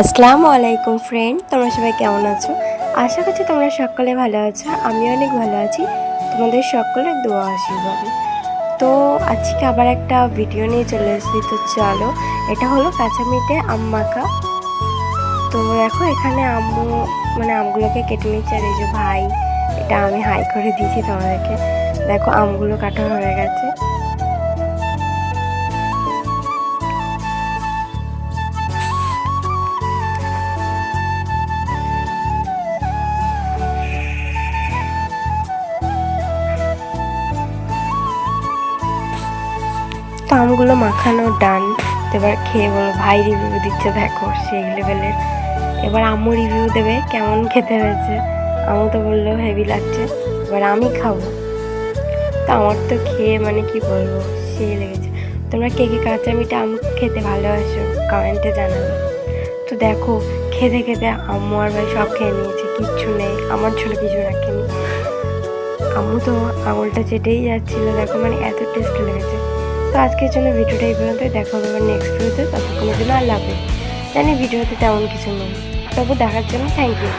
আসসালামু আলাইকুম ফ্রেন্ড, তোমরা সবাই কেমন আছো? আশা করছি তোমরা সকলে ভালো আছো। আমি অনেক ভালো আছি, তোমাদের সকলের দোয়া আশীর্বাদে। তো আজকে আবার একটা ভিডিও নিয়ে চলে এসেছি। তো চলো, এটা হলো কাঁচা মিটে আম মাখা। তো দেখো এখানে আম্মু আমগুলোকে কেটে নিচ্ছে, আর এই যে ভাই, এটা আমি হাই করে দিয়েছি তোমাদেরকে। দেখো আমগুলো কাটা হয়ে গেছে। তো আমগুলো মাখানো ডান। তো এবার খেয়ে বলো, ভাই রিভিউ দিচ্ছে দেখো সেই লেভেলের। এবার আম্মু রিভিউ দেবে কেমন খেতে হয়েছে। আম্মু তো বললো হেভি লাগছে, এবার আমি খাবো। তো আমার তো খেয়ে কি বলবো, সেই লেগেছে। তোমরা কে কে কাঁচা মিঠা আম খেতে ভালোবাসো কমেন্টে জানাবে। তো দেখো খেতে খেতে আম্মু আর ভাই সব খেয়ে নিয়েছে, কিচ্ছু নেই, আমার ছিল কিছু রাখেনি। আম্মু তো আঙুলটা চেটেই যাচ্ছিলো, দেখো এত টেস্ট লেগেছে। তো আজকের জন্য ভিডিওটা এই পর্যন্তই, দেখা হবে নেক্সট ভিডিওতে। ততক্ষণের জন্য আল্লাহ হাফেজ। জানি ভিডিওতে তেমন কিছু নেই, তবু দেখার জন্য থ্যাংক ইউ।